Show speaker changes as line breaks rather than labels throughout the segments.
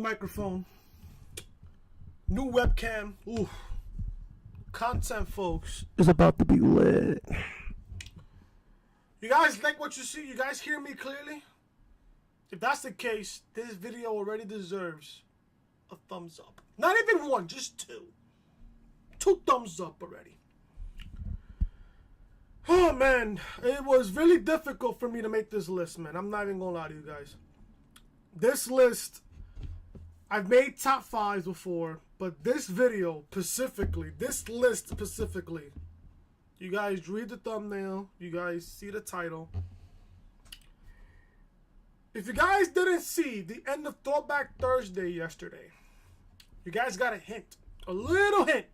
microphone, new webcam. Ooh, content, folks, is about to be lit. You guys like what you see? You guys hear me clearly? If that's the case, this video already deserves a thumbs up. Not even one, just two. 2 thumbs up already. Oh man, it was really difficult for me to make this list, man. I'm not even gonna lie to you guys. This list, I've made top 5s before, but this video specifically, this list specifically, you guys read the thumbnail, you guys see the title. If you guys didn't see the end of Throwback Thursday yesterday, you guys got a hint, a little hint.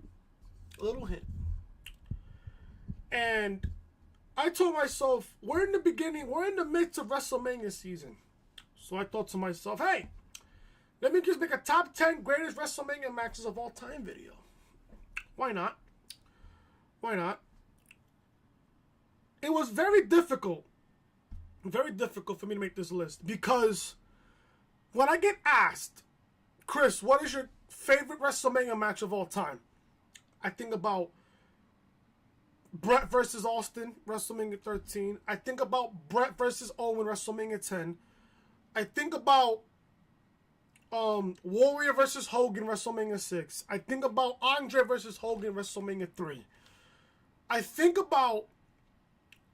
And I told myself, we're in the beginning, we're in the midst of WrestleMania season. So I thought to myself, hey, let me just make a top 10 greatest WrestleMania matches of all time video. Why not? Why not? It was very difficult for me to make this list because when I get asked, Chris, what is your favorite WrestleMania match of all time? I think about Bret versus Austin, WrestleMania 13. I think about Bret versus Owen, WrestleMania 10. I think about Warrior versus Hogan, WrestleMania 6. I think about Andre versus Hogan, WrestleMania 3. I think about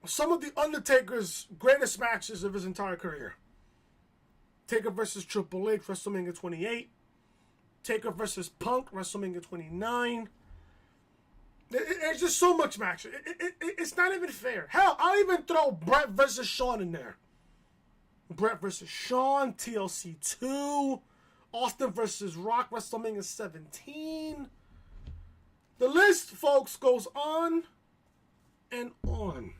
some of The Undertaker's greatest matches of his entire career. Taker versus Triple H, WrestleMania 28. Taker versus Punk, WrestleMania 29. It's just so much match. It's not even fair. Hell, I'll even throw Bret versus Shawn in there. Bret versus Shawn, TLC 2. Austin versus Rock, WrestleMania 17. The list, folks, goes on and on.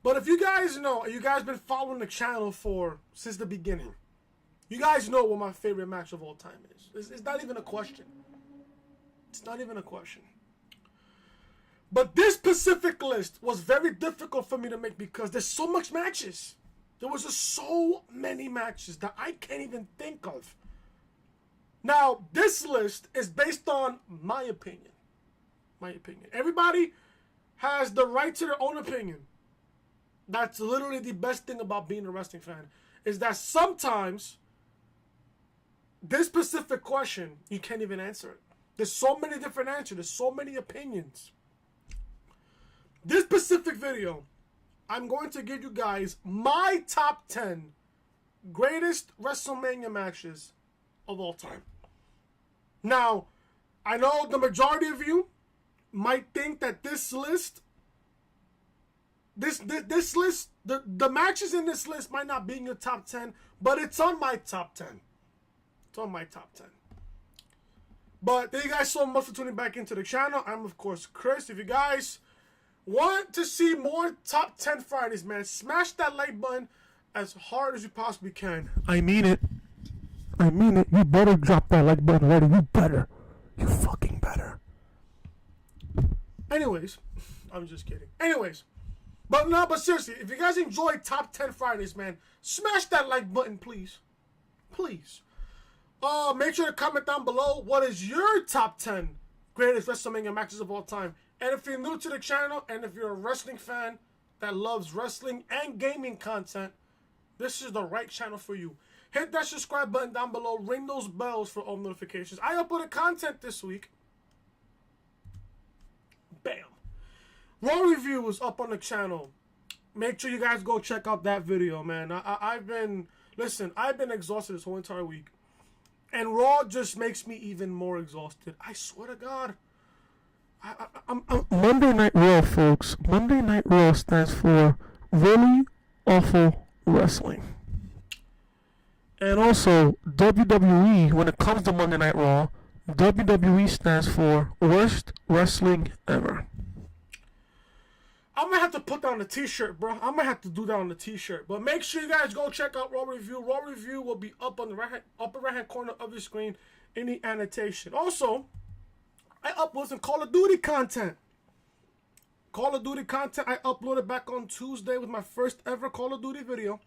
But if you guys know, you guys been following the channel since the beginning, you guys know what my favorite match of all time is. It's not even a question. It's not even a question. But this specific list was very difficult for me to make because there's so much matches. There was just so many matches that I can't even think of. Now, this list is based on my opinion. My opinion. Everybody has the right to their own opinion. That's literally the best thing about being a wrestling fan, is that sometimes this specific question, you can't even answer it. There's so many different answers. There's so many opinions. This specific video, I'm going to give you guys my top 10 greatest WrestleMania matches of all time. Now, I know the majority of you might think that this list, this list, the matches in this list might not be in your top 10, but it's on my top 10. It's on my top 10. But thank you guys so much for tuning back into the channel. I'm, of course, Chris. If you guys want to see more top 10 Fridays, man, smash that like button as hard as you possibly can. I mean it. I mean it. You better drop that like button already. You better. You fucking better. Anyways, I'm just kidding. Anyways, but seriously, if you guys enjoy top 10 Fridays, man, smash that like button, please. Please. Make sure to comment down below what is your top 10 greatest WrestleMania matches of all time. And if you're new to the channel and if you're a wrestling fan that loves wrestling and gaming content, this is the right channel for you. Hit that subscribe button down below. Ring those bells for all notifications. I uploaded content this week. Bam. Raw review was up on the channel. Make sure you guys go check out that video, man. I've been exhausted this whole entire week. And Raw just makes me even more exhausted. I swear to God. I'm Monday Night Raw, folks. Monday Night Raw stands for Really Awful Wrestling. And also, WWE, when it comes to Monday Night Raw, WWE stands for Worst Wrestling Ever. I'm going to have to put that on a t-shirt, bro. I'm going to have to do that on a t-shirt. But make sure you guys go check out Raw Review. Raw Review will be up on the upper right-hand corner of your screen in the annotation. Also, I upload some Call of Duty content. Call of Duty content I uploaded back on Tuesday with my first ever Call of Duty video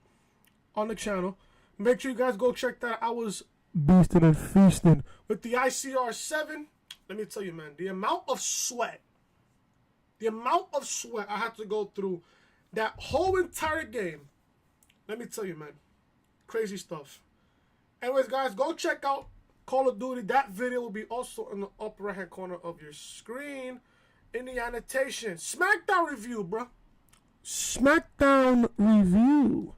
on the channel. Make sure you guys go check that out. I was beasting and feasting with the ICR7. Let me tell you, man, the amount of sweat I had to go through that whole entire game. Let me tell you, man, crazy stuff. Anyways, guys, go check out Call of Duty. That video will be also in the upper right hand corner of your screen in the annotation. SmackDown review, bro. SmackDown review.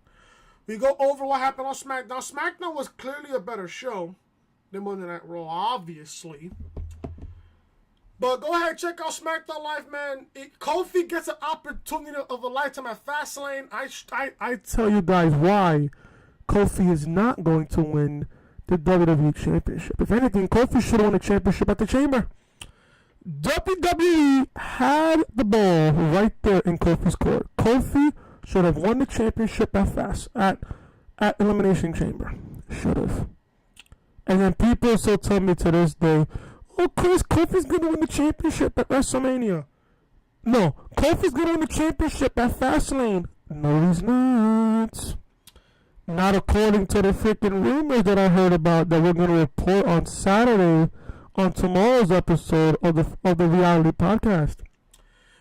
We go over what happened on SmackDown. SmackDown was clearly a better show than Monday Night Raw, obviously. But go ahead, check out SmackDown Live, man. Kofi gets an opportunity of a lifetime at Fastlane. I tell you guys why Kofi is not going to win the WWE Championship. If anything, Kofi should have won the championship at the Chamber. WWE had the ball right there in Kofi's court. Kofi should have won the championship at Elimination Chamber. Should have. And then people still tell me to this day, oh, Chris, Kofi's going to win the championship at WrestleMania. No, Kofi's going to win the championship at Fastlane. No, he's not. Not according to the freaking rumors that I heard about that we're going to report on Saturday on tomorrow's episode of the reality podcast.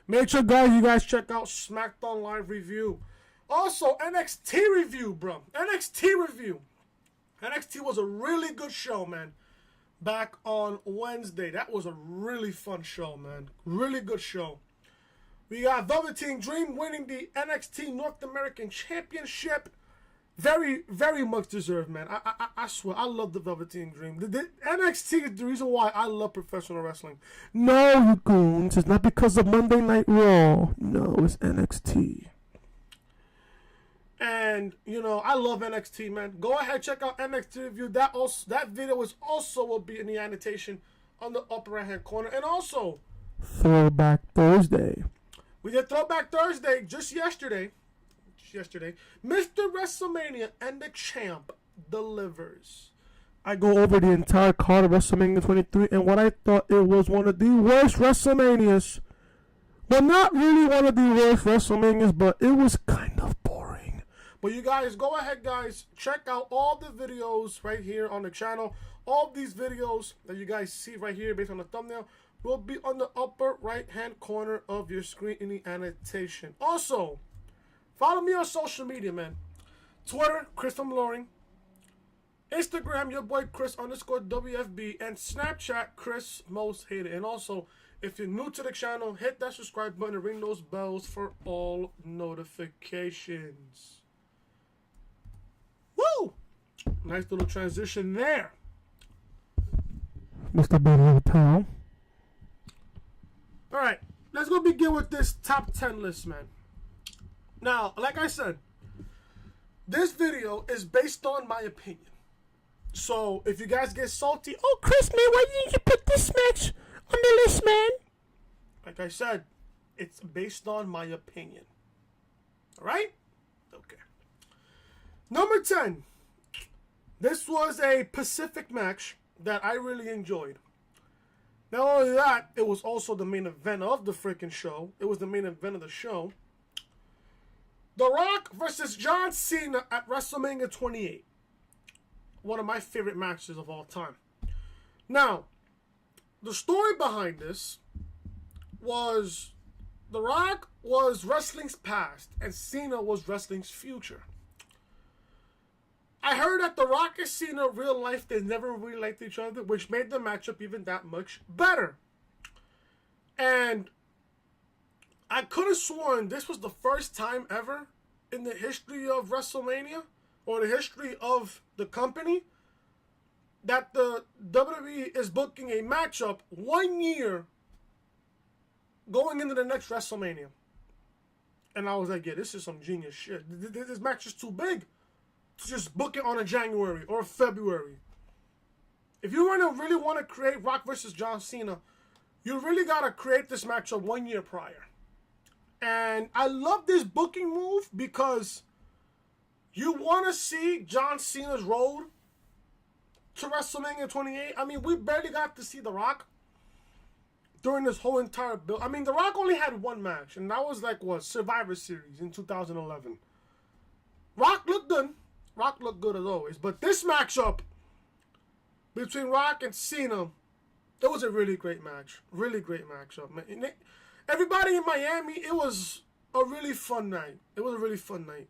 Make sure, guys, you guys check out SmackDown Live review. Also, NXT review, bro. NXT review. NXT was a really good show, man. Back on Wednesday. That was a really fun show, man. Really good show. We got Velveteen Dream winning the NXT North American Championship. Very, very much deserved, man. I swear, I love the Velveteen Dream. The NXT is the reason why I love professional wrestling. No, you goons. It's not because of Monday Night Raw. No, it's NXT. And, you know, I love NXT, man. Go ahead, check out NXT review. That video will be in the annotation on the upper right-hand corner. And also, Throwback Thursday. We did Throwback Thursday just yesterday. Mr. WrestleMania and the champ delivers. I go over the entire card of WrestleMania 23 and what I thought it was one of the worst WrestleManias. Well, not really one of the worst WrestleManias, but it was kind of boring. But you guys, go ahead, guys. Check out all the videos right here on the channel. All of these videos that you guys see right here based on the thumbnail will be on the upper right-hand corner of your screen in the annotation. Also, follow me on social media, man. Twitter, Chris from Loring. Instagram, your boy Chris _WFB. And Snapchat, Chris Most Hated. And also, if you're new to the channel, hit that subscribe button and ring those bells for all notifications. Woo! Nice little transition there. Mr. Buddy Town. Alright, let's go begin with this top 10 list, man. Now, like I said, this video is based on my opinion. So, if you guys get salty, oh, Chris, man, why didn't you put this match on the list, man? Like I said, it's based on my opinion. Alright? Okay. Number 10. This was a Pacific match that I really enjoyed. Not only that, it was also the main event of the freaking show. It was the main event of the show. The Rock versus John Cena at WrestleMania 28. One of my favorite matches of all time. Now, the story behind this was The Rock was wrestling's past and Cena was wrestling's future. I heard that The Rock and Cena in real life, they never really liked each other, which made the matchup even that much better. And I could have sworn this was the first time ever in the history of WrestleMania or the history of the company that the WWE is booking a matchup 1 year going into the next WrestleMania. And I was like, yeah, this is some genius shit. This match is too big to just book it on a January or February. If you really want to create Rock versus John Cena, you really got to create this matchup 1 year prior. And I love this booking move because you want to see John Cena's road to WrestleMania 28. I mean, we barely got to see The Rock during this whole entire build. I mean, The Rock only had one match, and that was like, what, Survivor Series in 2011. Rock looked good. Rock looked good as always. But this matchup between Rock and Cena. It was a really great match. Really great matchup, man. Everybody in Miami, it was a really fun night. It was a really fun night.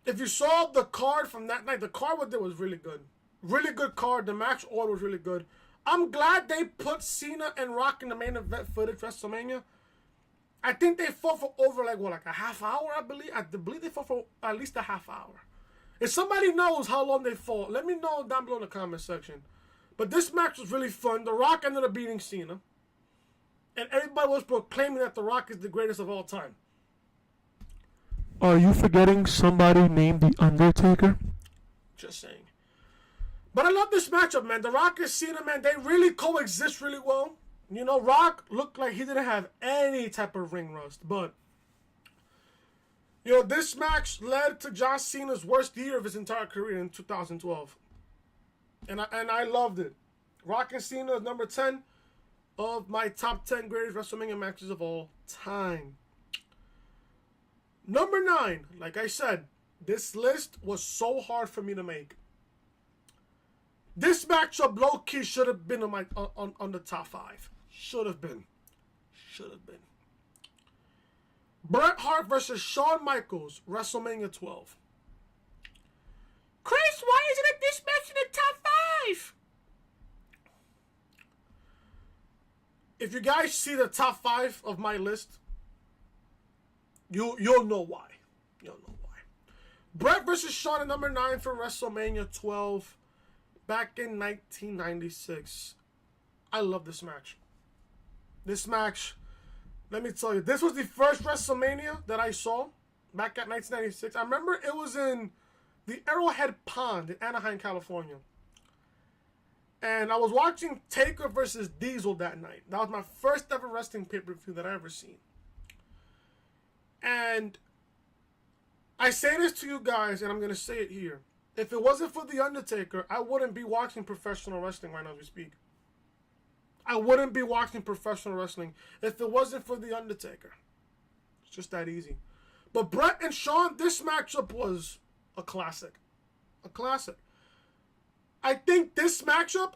If you saw the card from that night, the card with it was really good. Really good card. The match order was really good. I'm glad they put Cena and Rock in the main event footage WrestleMania. I think they fought for over like a half hour, I believe. I believe they fought for at least a half hour. If somebody knows how long they fought, let me know down below in the comment section. But this match was really fun. The Rock ended up beating Cena. And everybody was proclaiming that The Rock is the greatest of all time.
Are you forgetting somebody named The Undertaker?
Just saying. But I love this matchup, man. The Rock and Cena, man, they really coexist really well. You know, Rock looked like he didn't have any type of ring rust. But, you know, this match led to John Cena's worst year of his entire career in 2012. And I loved it. Rock and Cena is number 10 of my top 10 greatest WrestleMania matches of all time. Number 9, like I said, this list was so hard for me to make. This matchup low-key should have been on the top 5. Should have been. Bret Hart versus Shawn Michaels, WrestleMania 12. Chris, why isn't this match in the top 5? If you guys see the top 5 of my list, you'll know why. Bret versus Shawn at number 9 for WrestleMania 12 back in 1996. I love this match. This match, let me tell you, this was the first WrestleMania that I saw back at 1996. I remember it was in the Arrowhead Pond in Anaheim, California. And I was watching Taker versus Diesel that night. That was my first ever wrestling pay-per-view that I ever seen. And I say this to you guys, and I'm going to say it here. If it wasn't for The Undertaker, I wouldn't be watching professional wrestling right now as we speak. I wouldn't be watching professional wrestling if it wasn't for The Undertaker. It's just that easy. But Bret and Shawn, this matchup was a classic. A classic. I think this matchup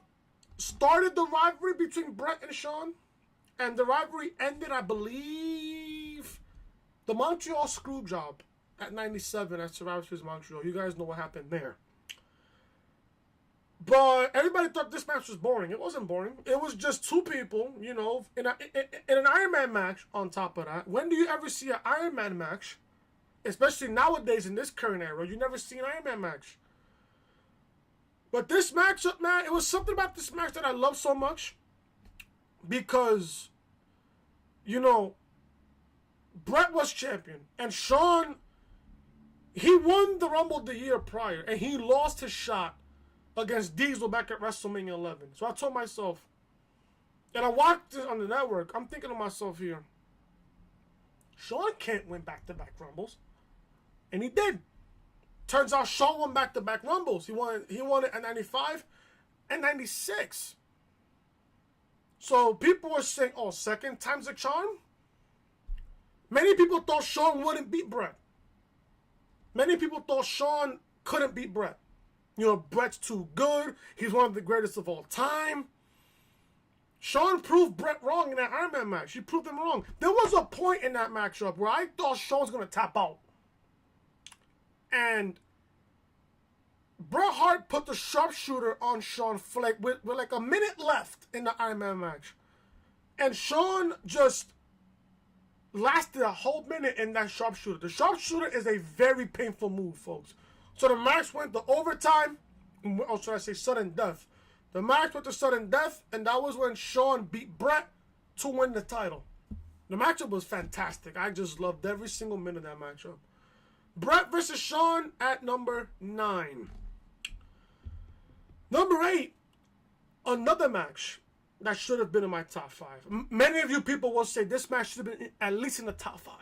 started the rivalry between Bret and Shawn. And the rivalry ended, I believe, the Montreal Screwjob at 97 at Survivor Series Montreal. You guys know what happened there. But everybody thought this match was boring. It wasn't boring. It was just two people, you know, in an Iron Man match on top of that. When do you ever see an Iron Man match? Especially nowadays in this current era. You never see an Iron Man match. But this matchup, man, it was something about this match that I love so much. Because, you know, Bret was champion. And Shawn, he won the Rumble the year prior. And he lost his shot against Diesel back at WrestleMania 11. So I told myself, and I watched it on the network, I'm thinking to myself here, Shawn can't win back-to-back Rumbles. And he did. Turns out Shawn won back-to-back Rumbles. He won it at 95 and 96. So people were saying, oh, second time's a charm? Many people thought Shawn wouldn't beat Bret. Many people thought Shawn couldn't beat Bret. You know, Bret's too good. He's one of the greatest of all time. Shawn proved Bret wrong in that Iron Man match. He proved him wrong. There was a point in that matchup where I thought Shawn was going to tap out. And Bret Hart put the sharpshooter on Shawn Flake with like a minute left in the Iron Man match. And Shawn just lasted a whole minute in that sharpshooter. The sharpshooter is a very painful move, folks. So the match went to overtime, or should I say sudden death. The match went to sudden death, and that was when Shawn beat Bret to win the title. The matchup was fantastic. I just loved every single minute of that matchup. Bret versus Shawn at number 9. Number 8, another match that should have been in my top 5. Many of you people will say this match should have been at least in the top 5.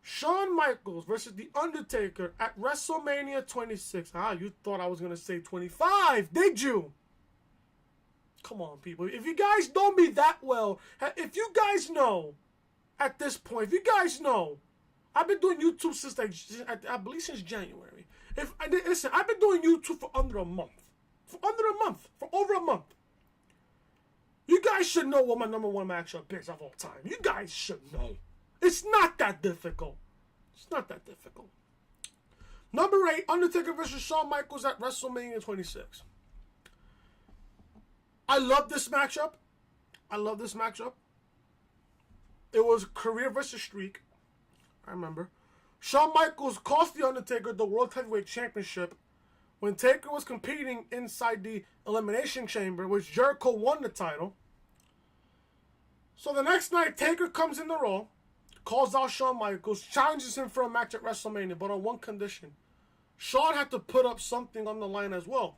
Shawn Michaels versus The Undertaker at WrestleMania 26. You thought I was going to say 25, did you? Come on, people. If you guys know me that well, if you guys know at this point, if you guys know, I've been doing YouTube since, I believe, since January. Listen, I've been doing YouTube for under a month. For over a month. You guys should know what my number one matchup is of all time. You guys should know. It's not that difficult. It's not that difficult. Number 8, Undertaker versus Shawn Michaels at WrestleMania 26. I love this matchup. It was career versus streak. I remember. Shawn Michaels cost The Undertaker the World Heavyweight Championship when Taker was competing inside the Elimination Chamber, which Jericho won the title. So the next night, Taker comes in the Raw, calls out Shawn Michaels, challenges him for a match at WrestleMania, but on one condition. Shawn had to put up something on the line as well.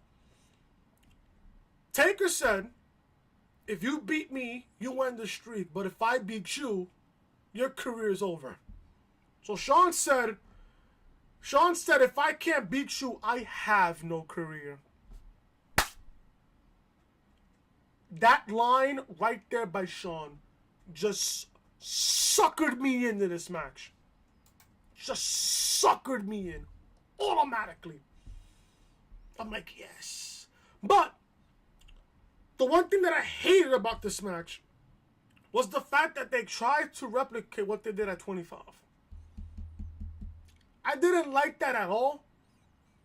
Taker said, if you beat me, you win the streak. But if I beat you, your career is over. So Shawn said, if I can't beat you, I have no career. That line right there by Shawn just suckered me into this match. Just suckered me in. Automatically. I'm like, yes. But the one thing that I hated about this match was the fact that they tried to replicate what they did at 25. I didn't like that at all.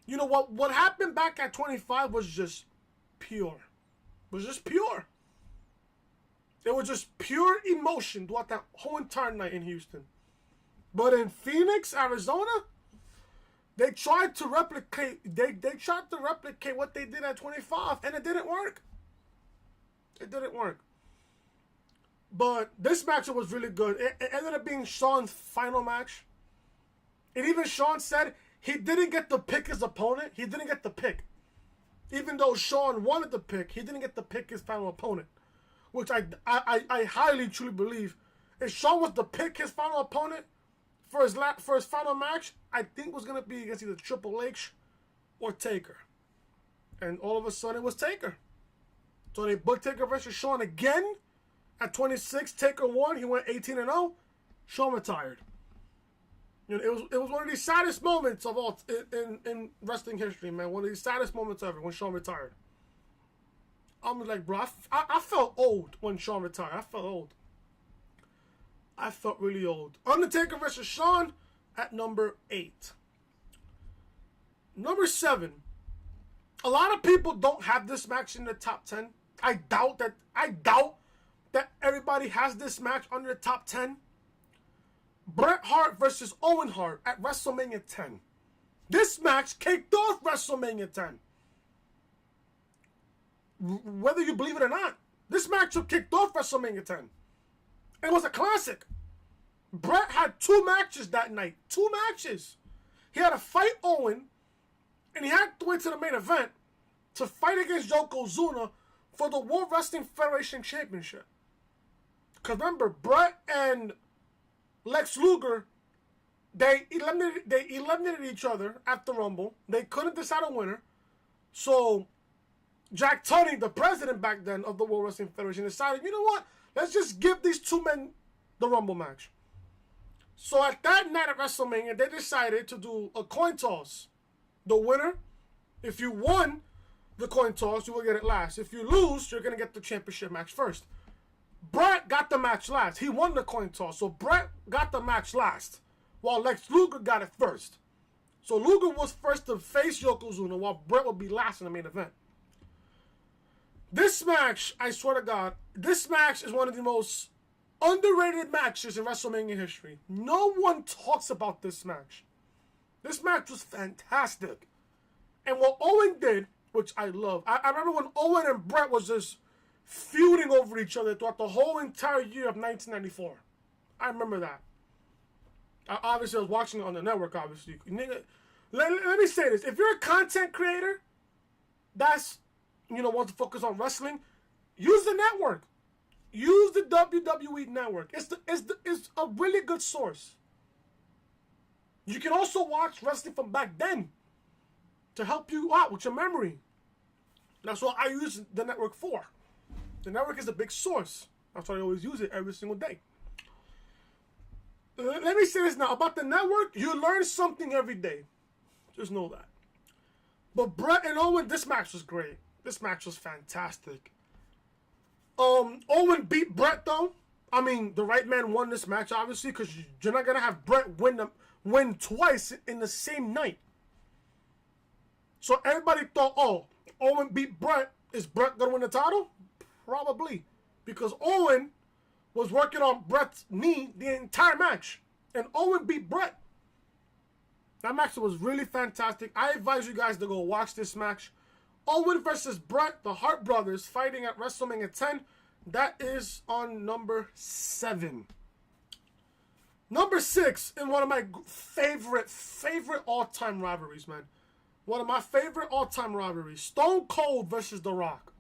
You know what happened back at 25 was just pure. It was just pure. It was just pure emotion throughout that whole entire night in Houston. But in Phoenix, Arizona, they tried to replicate what they did at 25, and it didn't work. It didn't work. But this match was really good. It ended up being Shawn's final match. And even Shawn said he didn't get to pick his opponent. He didn't get the pick. Even though Shawn wanted the pick, he didn't get to pick his final opponent. Which I highly, truly believe. If Shawn was to pick his final opponent for his final match, I think was going to be against either Triple H or Taker. And all of a sudden it was Taker. So they booked Taker versus Shawn again. At 26, Taker won. He went 18-0. Shawn retired. You know, it was one of the saddest moments of all in wrestling history, man. One of the saddest moments ever when Shawn retired. I'm like, bro, I felt old when Shawn retired. I felt old. I felt really old. Undertaker versus Shawn at number 8. Number 7. A lot of people don't have this match in the top 10. I doubt that everybody has this match under the top 10. Bret Hart versus Owen Hart at WrestleMania 10. This match kicked off WrestleMania 10. Whether you believe it or not, this matchup kicked off WrestleMania 10. It was a classic. Bret had 2 matches that night. 2 matches. He had to fight Owen, and he had to wait to the main event to fight against Yokozuna for the World Wrestling Federation Championship. Because remember, Bret and Lex Luger, they eliminated each other at the Rumble. They couldn't decide a winner. So Jack Tunney, the president back then of the World Wrestling Federation, decided, you know what? Let's just give these 2 men the Rumble match. So at that night at WrestleMania, they decided to do a coin toss. The winner, if you won the coin toss, you will get it last. If you lose, you're going to get the championship match first. Bret got the match last. He won the coin toss. So Bret got the match last, while Lex Luger got it first. So Luger was first to face Yokozuna, while Bret would be last in the main event. This match, I swear to God, this match is one of the most underrated matches in WrestleMania history. No one talks about this match. This match was fantastic. And what Owen did, which I love, I remember when Owen and Bret was just feuding over each other throughout the whole entire year of 1994. I remember that. I was watching it on the network, obviously. Let me say this. If you're a content creator that's, wants to focus on wrestling, use the network. Use the WWE network. It's a really good source. You can also watch wrestling from back then to help you out with your memory. That's what I use the network for. The network is a big source. That's why I always use it every single day. Let me say this now. About the network, you learn something every day. Just know that. But Brett and Owen, this match was great. This match was fantastic. Owen beat Brett though. I mean, the right man won this match, obviously, because you're not gonna have Brett win twice in the same night. So everybody thought, oh, Owen beat Brett. Is Brett gonna win the title? Probably, because Owen was working on Brett's knee the entire match, and Owen beat Brett. That match was really fantastic. I advise you guys to go watch this match. Owen versus Brett, the Hart Brothers, fighting at WrestleMania 10. That is on number 7. Number 6 in one of my favorite all-time rivalries, man. One of my favorite all-time rivalries. Stone Cold versus The Rock.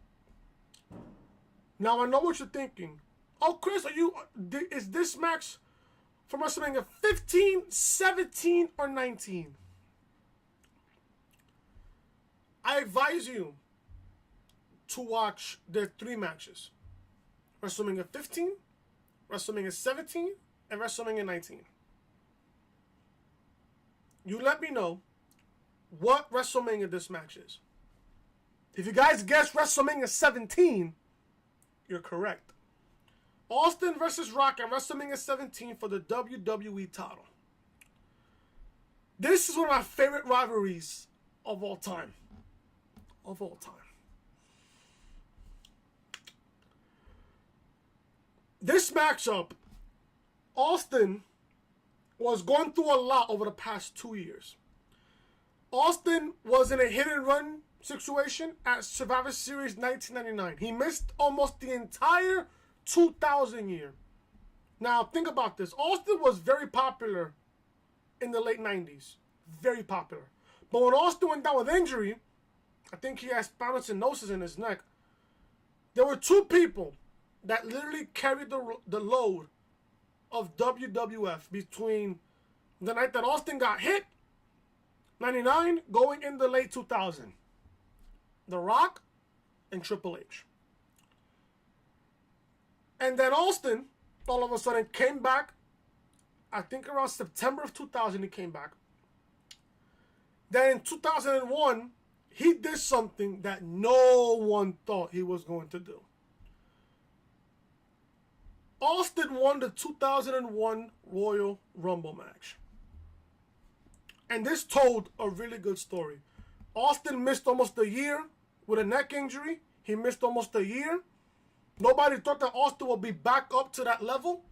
Now, I know what you're thinking. Oh, Chris, is this match from WrestleMania 15, 17, or 19? I advise you to watch their 3 matches. WrestleMania 15, WrestleMania 17, and WrestleMania 19. You let me know what WrestleMania this match is. If you guys guess WrestleMania 17, you're correct. Austin versus Rock at WrestleMania 17 for the WWE title. This is one of my favorite rivalries of all time. Of all time. This matchup, Austin was going through a lot over the past 2 years. Austin was in a hit and run situation at Survivor Series 1999. He missed almost the entire 2000 year. Now, think about this. Austin was very popular in the late 90s. Very popular. But when Austin went down with injury, I think he has spinal stenosis in his neck. There were 2 people that literally carried the load of WWF between the night that Austin got hit, 99, going in the late 2000. The Rock and Triple H. And then Austin, all of a sudden, came back. I think around September of 2000, he came back. Then in 2001, he did something that no one thought he was going to do. Austin won the 2001 Royal Rumble match. And this told a really good story. Austin missed almost a year with a neck injury. He missed almost a year. Nobody thought that Austin would be back up to that level.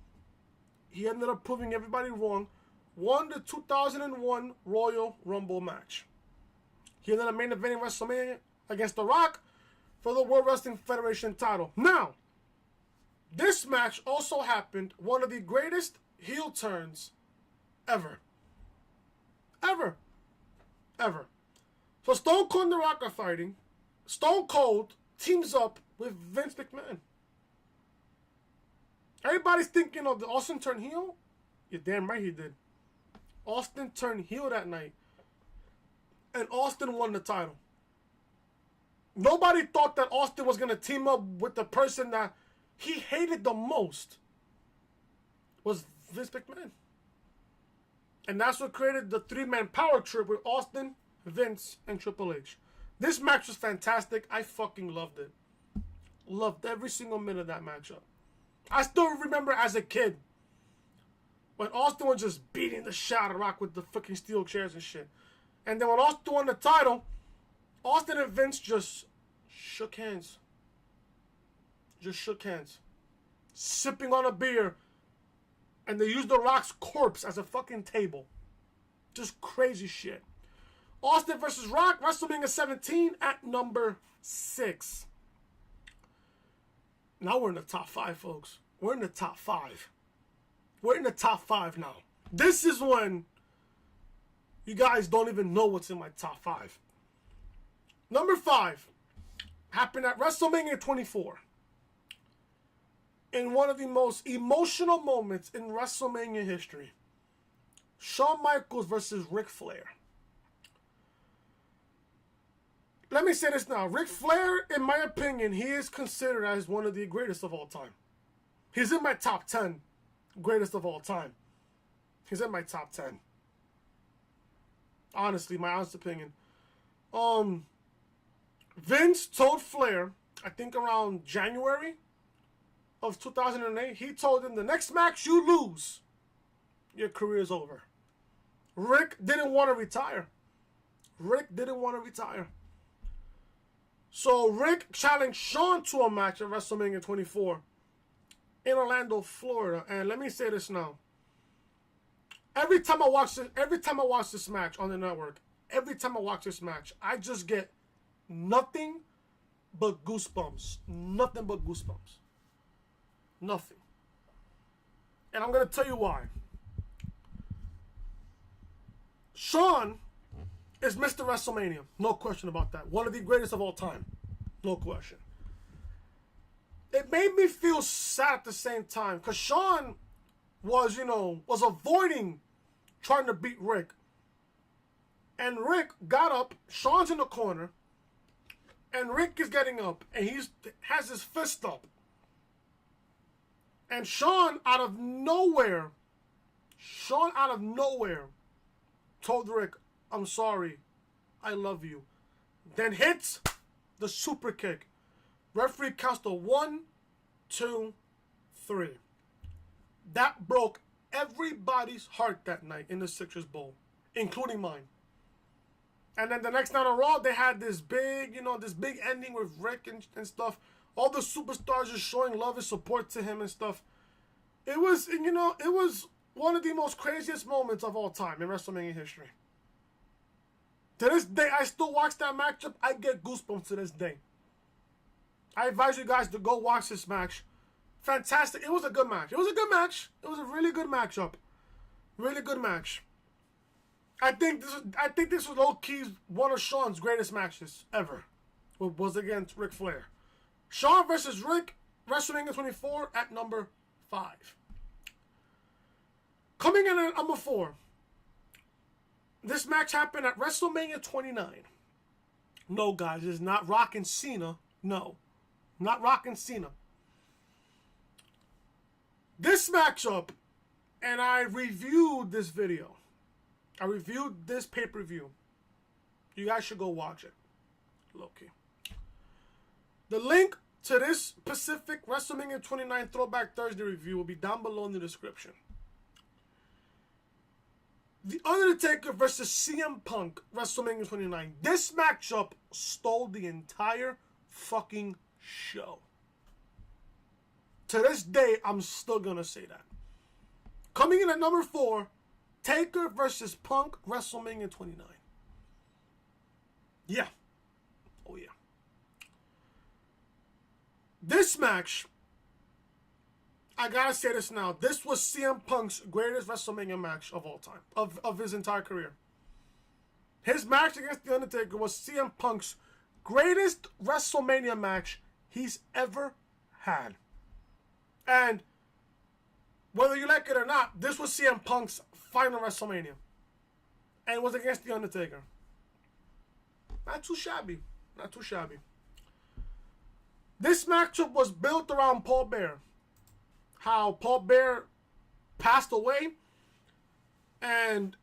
He ended up proving everybody wrong. Won the 2001 Royal Rumble match. He ended up main eventing WrestleMania against The Rock for the World Wrestling Federation title. Now, this match also happened one of the greatest heel turns ever. Ever. So Stone Cold and The Rock are fighting. Stone Cold teams up with Vince McMahon. Everybody's thinking, oh, did Austin turn heel? You're damn right he did. Austin turned heel that night. And Austin won the title. Nobody thought that Austin was going to team up with the person that he hated the most. Was Vince McMahon. And that's what created the 3-man power trip with Austin, Vince, and Triple H. This match was fantastic. I fucking loved it. Loved every single minute of that matchup. I still remember as a kid when Austin was just beating the shit out of Rock with the fucking steel chairs and shit. And then when Austin won the title, Austin and Vince just shook hands. Just shook hands. Sipping on a beer. And they used The Rock's corpse as a fucking table. Just crazy shit. Austin versus Rock, WrestleMania 17 at number 6. Now we're in the top 5, folks. We're in the top 5. We're in the top 5 now. This is when you guys don't even know what's in my top 5. Number 5 happened at WrestleMania 24. In one of the most emotional moments in WrestleMania history. Shawn Michaels versus Ric Flair. Let me say this now. Ric Flair, in my opinion, he is considered as one of the greatest of all time. He's in my top 10 greatest of all time. He's in my top 10. Honestly, my honest opinion. Vince told Flair, I think around January of 2008, he told him the next match you lose, your career is over. Rick didn't want to retire. So Rick challenged Shawn to a match at WrestleMania 24 in Orlando, Florida. And let me say this now. Every time I watch this match on the network, I just get nothing but goosebumps. Nothing. And I'm going to tell you why. Shawn is Mr. WrestleMania. No question about that. One of the greatest of all time. No question. It made me feel sad at the same time because Shawn was avoiding trying to beat Rick. And Rick got up, Shawn's in the corner, and Rick is getting up, and he has his fist up. And Shawn out of nowhere told Rick, I'm sorry, I love you. Then hits the super kick. Referee counts to 1, 2, 3. That broke everybody's heart that night in the Citrus Bowl, including mine. And then the next night on Raw, they had this big ending with Rick and stuff. All the superstars just showing love and support to him and stuff. It was one of the most craziest moments of all time in WrestleMania history. To this day, I still watch that matchup. I get goosebumps to this day. I advise you guys to go watch this match. Fantastic. It was a good match. It was a really good matchup. Really good match. I think this was low-key one of Shawn's greatest matches ever. It was against Ric Flair. Shawn versus Rick, WrestleMania 24 at number 5. Coming in at number 4. This match happened at WrestleMania 29. No, guys, it's not Rock and Cena. No, not Rock and Cena. This matchup, and I reviewed this video. I reviewed this pay-per-view. You guys should go watch it. Low-key. The link to this specific WrestleMania 29 Throwback Thursday review will be down below in the description. The Undertaker versus CM Punk, WrestleMania 29. This matchup stole the entire fucking show. To this day, I'm still gonna say that. Coming in at number 4, Taker versus Punk, WrestleMania 29. Yeah. Oh, yeah. This match, I gotta say this now. This was CM Punk's greatest WrestleMania match of all time. Of his entire career. His match against The Undertaker was CM Punk's greatest WrestleMania match he's ever had. And whether you like it or not, this was CM Punk's final WrestleMania. And it was against The Undertaker. Not too shabby. This matchup was built around Paul Bearer. How Paul Bearer passed away. And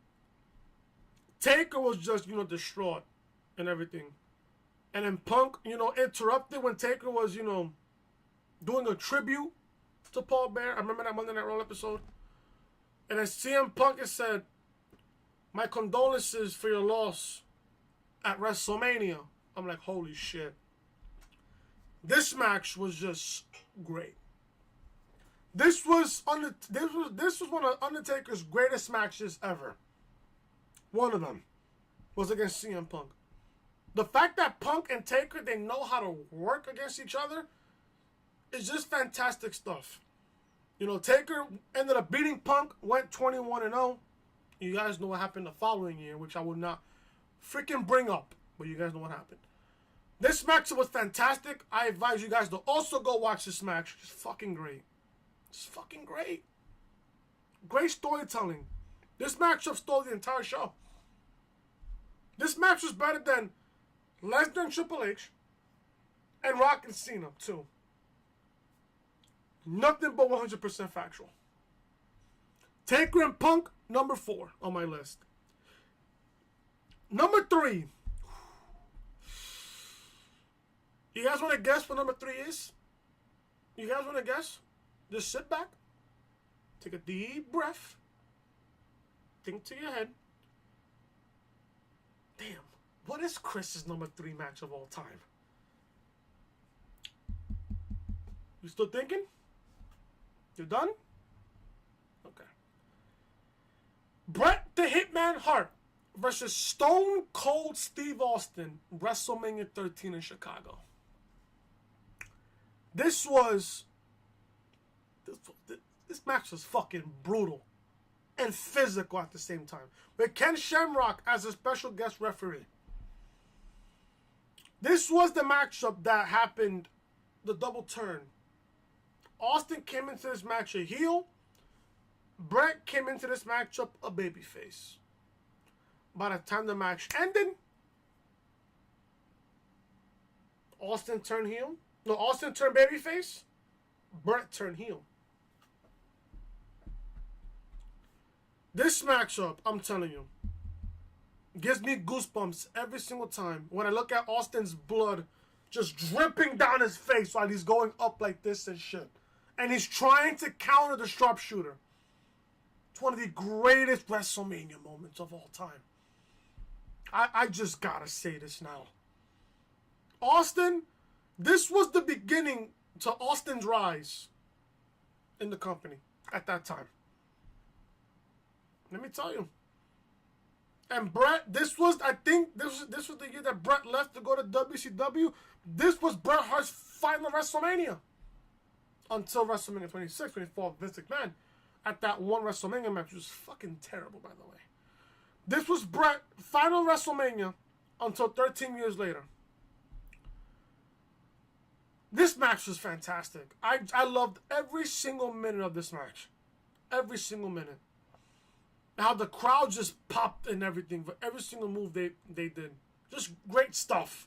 Taker was just, distraught and everything. And then Punk, interrupted when Taker was, doing a tribute to Paul Bearer. I remember that Monday Night Raw episode. And then CM Punk has said, my condolences for your loss at WrestleMania. I'm like, holy shit. This match was just great. This was one of Undertaker's greatest matches ever. One of them was against CM Punk. The fact that Punk and Taker, they know how to work against each other is just fantastic stuff. Taker ended up beating Punk, went 21-0. You guys know what happened the following year, which I will not freaking bring up, but you guys know what happened. This match was fantastic. I advise you guys to also go watch this match. It's fucking great. Great storytelling. This matchup stole the entire show. This match was better than Lesnar and Triple H and Rock and Cena, too. Nothing but 100% factual. Taker and Punk, number 4 on my list. Number 3. You guys want to guess what number 3 is? You guys want to guess? Just sit back. Take a deep breath. Think to your head. Damn. What is Chris's number 3 match of all time? You still thinking? You done? Okay. Bret the Hitman Hart versus Stone Cold Steve Austin, WrestleMania 13 in Chicago. This match was fucking brutal and physical at the same time, with Ken Shamrock as a special guest referee. This was the matchup that happened, the double turn. Austin came into this match a heel. Bret came into this matchup a babyface. By the time the match ended, Austin turned heel. No, Austin turned babyface. Bret turned heel. This matchup, I'm telling you, gives me goosebumps every single time when I look at Austin's blood just dripping down his face while he's going up like this and shit. And he's trying to counter the sharpshooter. It's one of the greatest WrestleMania moments of all time. I just gotta say this now. Austin, this was the beginning to Austin's rise in the company at that time. Let me tell you. And Bret, this was the year that Bret left to go to WCW. This was Bret Hart's final WrestleMania. Until WrestleMania 26, when he fought Vince McMahon at that one WrestleMania match, which was fucking terrible, by the way. This was Bret's final WrestleMania until 13 years later. This match was fantastic. I loved every single minute of this match. Every single minute. How the crowd just popped and everything for every single move they did. Just great stuff.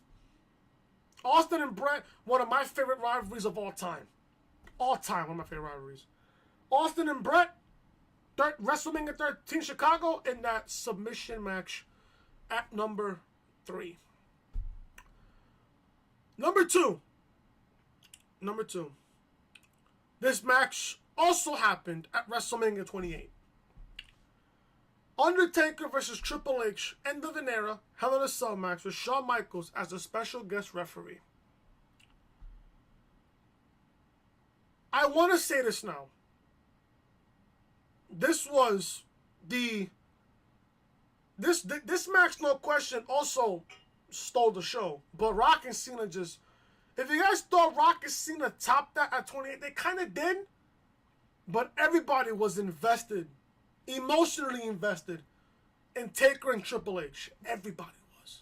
Austin and Bret, one of my favorite rivalries of all time. All time, one of my favorite rivalries. Austin and Bret, WrestleMania 13 Chicago, in that submission match at number 3. Number two. This match also happened at WrestleMania 28. Undertaker versus Triple H, end of an era, Hell in a Cell match with Shawn Michaels as a special guest referee. I want to say this now. This was this match, no question, also stole the show. But Rock and Cena just... If you guys thought Rock and Cena topped that at 28, they kind of did. But everybody was invested, emotionally invested, in Taker and Triple H. Everybody was.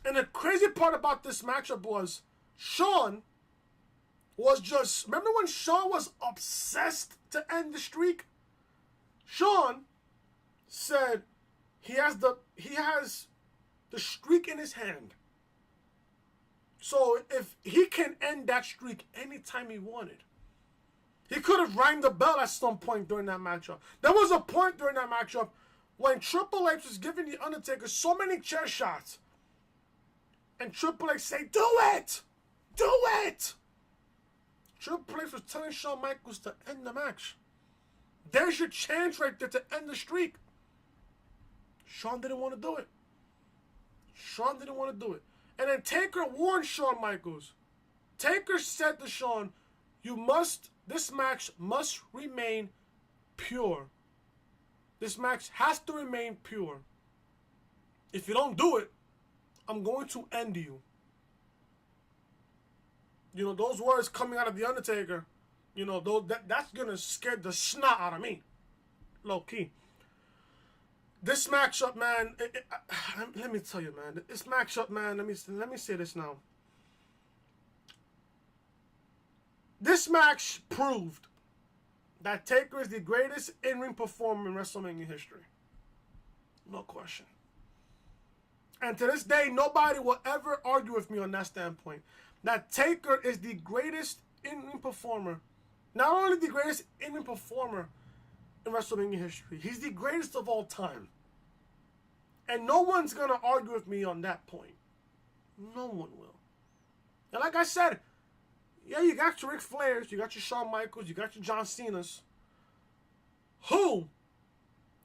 And the crazy part about this matchup was Shawn was just... Remember when Shawn was obsessed to end the streak? Shawn said he has the streak in his hand. So if he can end that streak anytime he wanted. He could have rang the bell at some point during that matchup. There was a point during that matchup when Triple H was giving The Undertaker so many chair shots. And Triple H said, "Do it! Do it!" Triple H was telling Shawn Michaels to end the match. There's your chance right there to end the streak. Shawn didn't want to do it. And then Taker warned Shawn Michaels. Taker said to Shawn, this match must remain pure. This match has to remain pure. If you don't do it, I'm going to end you. You know, those words coming out of The Undertaker, you know, that's going to scare the snot out of me. Low key. This matchup, man, let me tell you, man. This matchup, man, let me say this now. This match proved that Taker is the greatest in-ring performer in WrestleMania history. No question. And to this day, nobody will ever argue with me on that standpoint. That Taker is the greatest in-ring performer. Not only the greatest in-ring performer in WrestleMania history, he's the greatest of all time. And no one's going to argue with me on that point. No one will. And like I said, yeah, you got your Ric Flairs, you got your Shawn Michaels, you got your John Cena's. Who,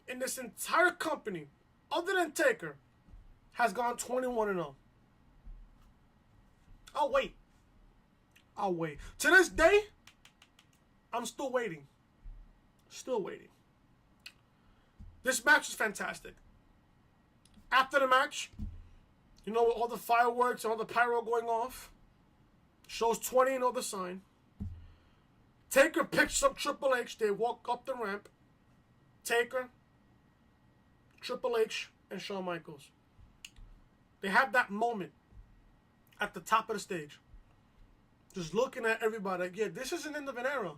in this entire company, other than Taker, has gone 21-0? I'll wait. To this day, I'm still waiting. This match is fantastic. After the match, you know, with all the fireworks and all the pyro going off, shows 20 and the sign. Taker picks up Triple H. They walk up the ramp. Taker, Triple H, and Shawn Michaels. They have that moment at the top of the stage. Just looking at everybody like, yeah, this is an end of an era.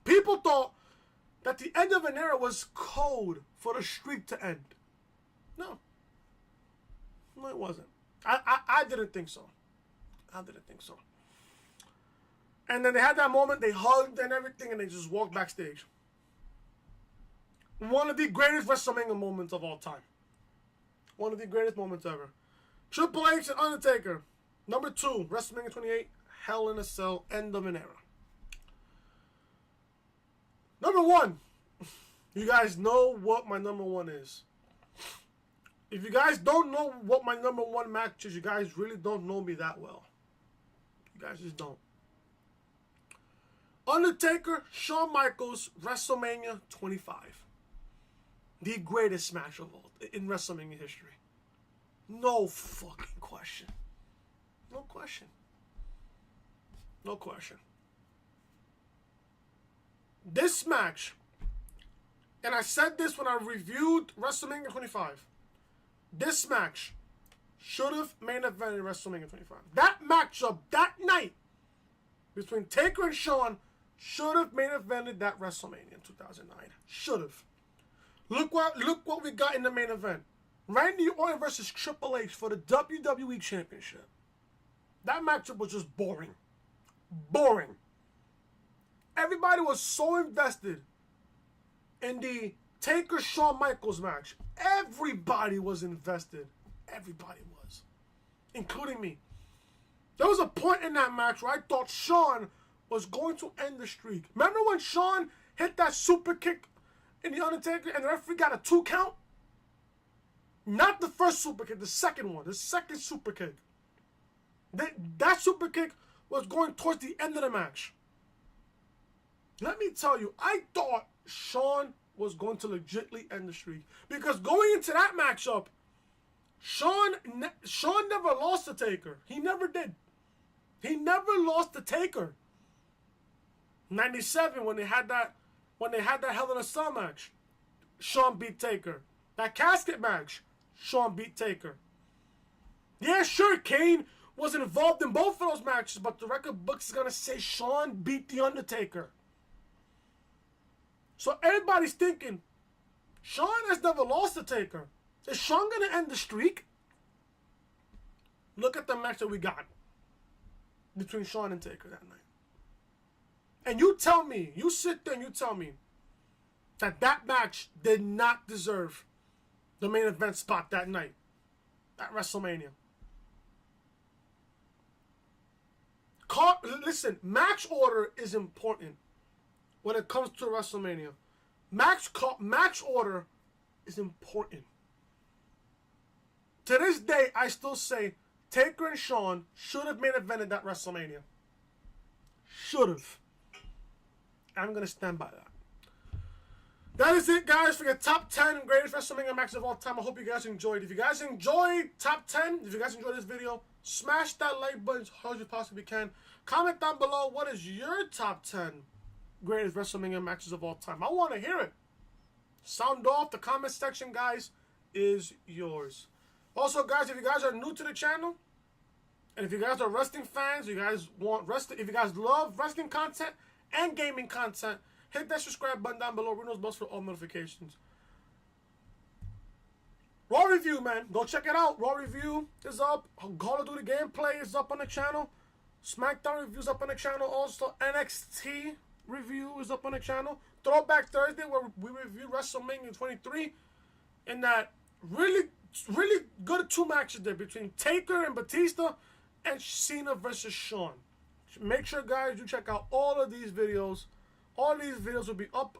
People thought that the end of an era was code for the streak to end. No, it wasn't. I didn't think so. And then they had that moment, they hugged and everything, and they just walked backstage. One of the greatest WrestleMania moments of all time. One of the greatest moments ever. Triple H and Undertaker. Number 2, WrestleMania 28, Hell in a Cell, end of an era. Number 1. You guys know what my number 1 is. If you guys don't know what my number 1 match is, you guys really don't know me that well. You guys just don't. Undertaker, Shawn Michaels, WrestleMania 25. The greatest match of all in WrestleMania history. No fucking question. No question. This match, and I said this when I reviewed WrestleMania 25, this match should have main evented WrestleMania 25. That matchup that night between Taker and Shawn should have main evented that WrestleMania in 2009. Should have. Look what we got in the main event. Randy Orton versus Triple H for the WWE Championship. That matchup was just boring. Everybody was so invested in the Taker-Shawn Michaels match. Everybody was invested. Everybody was. Including me. There was a point in that match where I thought Shawn was going to end the streak. Remember when Shawn hit that super kick in the Undertaker and the referee got a 2 count? Not the first super kick, the second one. The second super kick. That super kick was going towards the end of the match. Let me tell you, I thought Shawn was going to legitly end the streak. Because going into that matchup, Shawn never lost to Taker. He never did. He never lost to Taker. 97 when they had that Hell in a Cell match, Shawn beat Taker. That casket match, Shawn beat Taker. Yeah, sure, Kane was involved in both of those matches, but the record books is gonna say Shawn beat The Undertaker. So everybody's thinking, Shawn has never lost to Taker. Is Shawn gonna end the streak? Look at the match that we got between Shawn and Taker that night. And you tell me, you sit there and you tell me that match did not deserve the main event spot that night at WrestleMania. Listen, match order is important when it comes to WrestleMania. Match order is important. To this day, I still say Taker and Shawn should have main evented that WrestleMania. Should have. I'm going to stand by that. That is it, guys, for your top 10 greatest WrestleMania matches of all time. I hope you guys enjoyed. If you guys enjoyed top 10, if you guys enjoyed this video, smash that like button as hard as you possibly can. Comment down below, what is your top 10 greatest WrestleMania matches of all time? I want to hear it. Sound off. The comment section, guys, is yours. Also, guys, if you guys are new to the channel, and if you guys are wrestling fans, you guys want wrestling, if you guys love wrestling content and gaming content, hit that subscribe button down below. Ring those bells for all notifications. Raw Review, man. Go check it out. Raw Review is up. Call of Duty gameplay is up on the channel. SmackDown Review is up on the channel. Also, NXT Review is up on the channel. Throwback Thursday, where we review WrestleMania 23 in that really really good 2 matches there between Taker and Batista and Cena versus Shawn. Make sure, guys, you check out all of these videos. All these videos will be up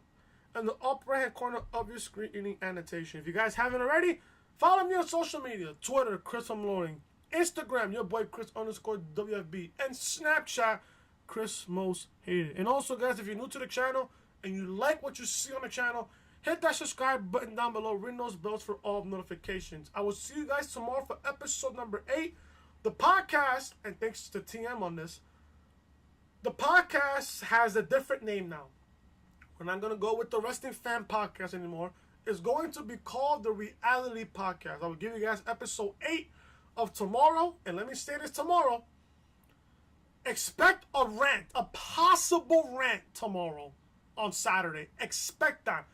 in the upper right hand corner of your screen in the annotation. If you guys haven't already, follow me on social media. Twitter, Chris Loading. Instagram, your boy Chris _WFB. And Snapchat, Chris Most Hated. And also, guys, if you're new to the channel and you like what you see on the channel, hit that subscribe button down below. Ring those bells for all notifications. I will see you guys tomorrow for episode number 8. The podcast, and thanks to TM on this, the podcast has a different name now. We're not going to go with the Wrestling Fan Podcast anymore. It's going to be called the Reality Podcast. I will give you guys episode 8 of tomorrow. And let me say this tomorrow. Expect a rant, a possible rant tomorrow on Saturday. Expect that.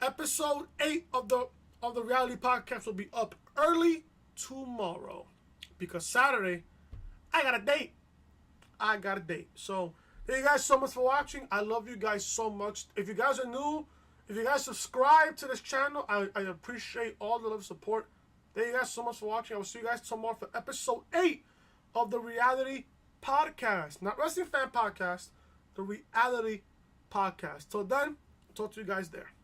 Episode 8 of the Reality Podcast will be up early tomorrow. Because Saturday, I got a date. So, thank you guys so much for watching. I love you guys so much. If you guys are new, if you guys subscribe to this channel, I appreciate all the love and support. Thank you guys so much for watching. I will see you guys tomorrow for episode 8 of the Reality Podcast. Not Wrestling Fan Podcast, the Reality Podcast. Till then, talk to you guys there.